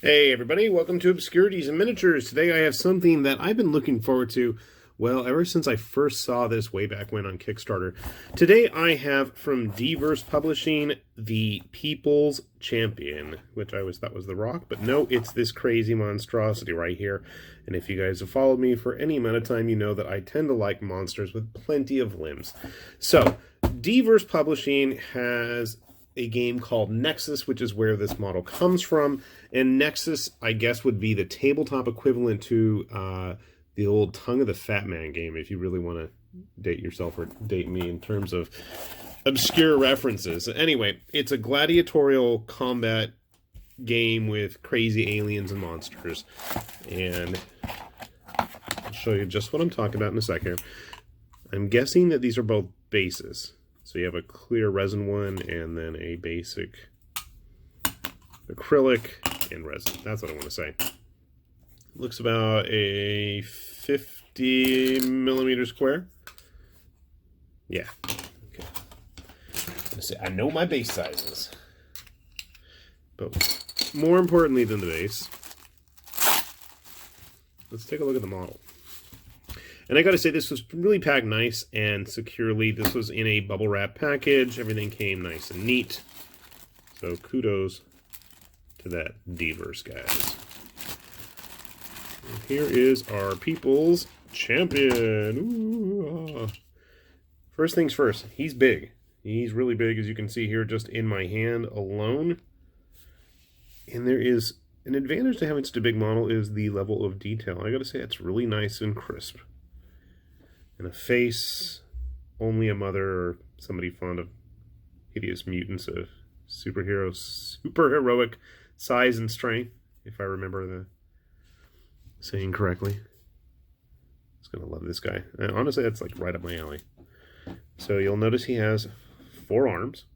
Hey everybody, welcome to Obscurities and Miniatures. Today I have something that I've been looking forward to, well, ever since I first saw this way back when on Kickstarter. Today I have from D-Verse Publishing, the People's Champion, which I always thought was The Rock, but no, it's this crazy monstrosity right here. And if you guys have followed me for any amount of time, you know that I tend to like monsters with plenty of limbs. So, D-Verse Publishing has a game called Nexus, which is where this model comes from. And Nexus, I guess, would be the tabletop equivalent to the old Tongue of the Fatman game, if you really want to date yourself or date me in terms of obscure references. Anyway, it's a gladiatorial combat game with crazy aliens and monsters. And I'll show you just what I'm talking about in a second. I'm guessing that these are both bases. So you have a clear resin one and then a basic acrylic and resin. That's what I want to say. Looks about a 50 millimeter square. Yeah. Okay. I know my base sizes. But more importantly than the base, let's take a look at the model. And I gotta say, this was really packed nice and securely. This was in a bubble wrap package. Everything came nice and neat. So kudos to that D-Verse, guys. And here is our People's Champion. Ooh, ah. First things first, he's big. He's really big, as you can see here, just in my hand alone. And there is an advantage to having such a big model is the level of detail. I gotta say, it's really nice and crisp. And a face, only a mother or somebody fond of hideous mutants of superheroic size and strength, if I remember the saying correctly. I was gonna love this guy. And honestly, that's like right up my alley. So you'll notice he has 4 arms,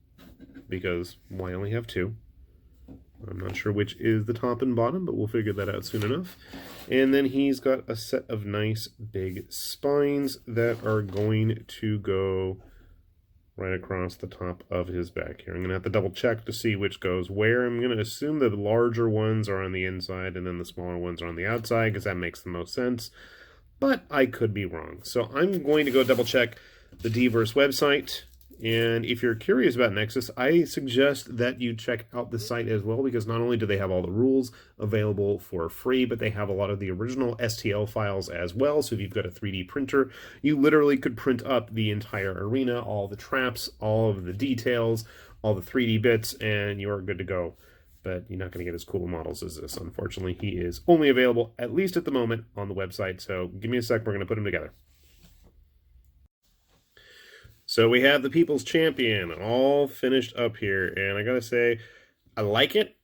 because why only have 2? I'm not sure which is the top and bottom, but we'll figure that out soon enough. And then he's got a set of nice big spines that are going to go right across the top of his back here. I'm going to have to double check to see which goes where. I'm going to assume that the larger ones are on the inside and then the smaller ones are on the outside, because that makes the most sense. But I could be wrong. So I'm going to go double check the D-Verse website. And if you're curious about Nexus, I suggest that you check out the site as well, because not only do they have all the rules available for free, but they have a lot of the original STL files as well. So if you've got a 3D printer, you literally could print up the entire arena, all the traps, all of the details, all the 3D bits, and you're good to go. But you're not going to get as cool models as this, unfortunately. He is only available, at least at the moment, on the website. So give me a sec, we're going to put him together. So we have the People's Champion all finished up here, and I gotta say, I like it.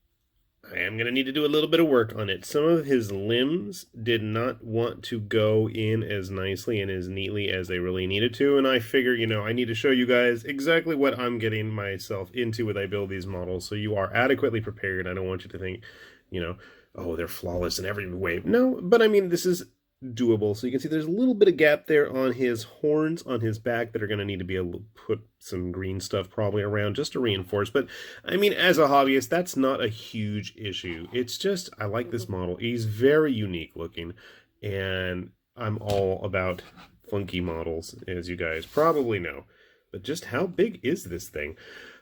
I am gonna need to do a little bit of work on it. Some of his limbs did not want to go in as nicely and as neatly as they really needed to, and I figure, you know, I need to show you guys exactly what I'm getting myself into when I build these models, so you are adequately prepared. I don't want you to think, you know, oh, they're flawless in every way. No, but I mean, this is doable. So you can see there's a little bit of gap there on his horns on his back that are going to need to be able to put some green stuff probably around just to reinforce. But I mean, as a hobbyist, that's not a huge issue. It's just, I like this model. He's very unique looking, and I'm all about funky models, as you guys probably know. But just how big is this thing?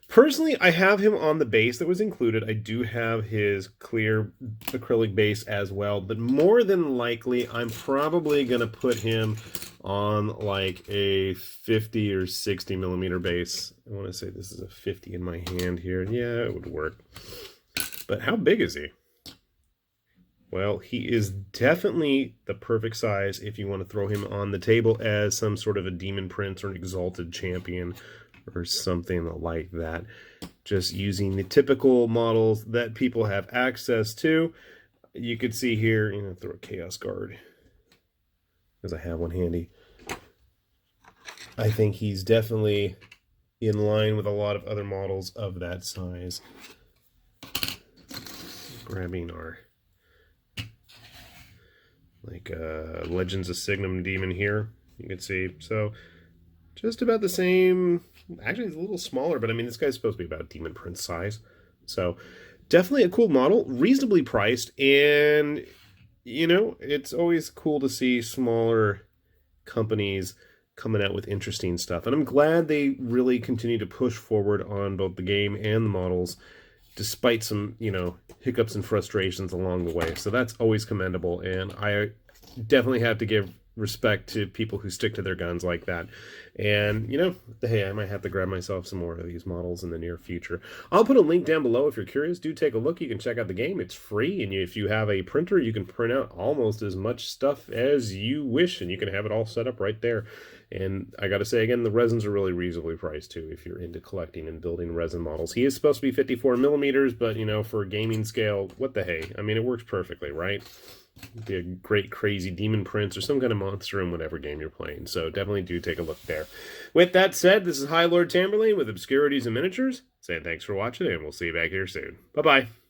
Personally, I have him on the base that was included. I do have his clear acrylic base as well, but more than likely, I'm probably going to put him on like a 50 or 60 millimeter base. I want to say this is a 50 in my hand here. Yeah, it would work. But how big is he? Well, he is definitely the perfect size if you want to throw him on the table as some sort of a demon prince or an exalted champion, or something like that. Just using the typical models that people have access to. You could see here, you know, throw a Chaos Guard, because I have one handy. I think he's definitely in line with a lot of other models of that size. Grabbing our Legends of Signum Demon here, you can see. So just about the same. Actually, it's a little smaller, but I mean, this guy's supposed to be about Demon Prince size. So definitely a cool model, reasonably priced, and you know, it's always cool to see smaller companies coming out with interesting stuff. And I'm glad they really continue to push forward on both the game and the models, despite some, you know, hiccups and frustrations along the way. So that's always commendable. And I definitely have to give respect to people who stick to their guns like that. And, you know, hey, I might have to grab myself some more of these models in the near future. I'll put a link down below if you're curious. Do take a look. You can check out the game. It's free. And if you have a printer, you can print out almost as much stuff as you wish. And you can have it all set up right there. And I got to say, again, the resins are really reasonably priced, too, if you're into collecting and building resin models. He is supposed to be 54 millimeters, but, you know, for a gaming scale, what the hey? I mean, it works perfectly, right? It'd be a great, crazy demon prince or some kind of monster in whatever game you're playing. So definitely do take a look there. With that said, this is High Lord Tamberlane with Obscurities and Miniatures, saying thanks for watching, and we'll see you back here soon. Bye-bye.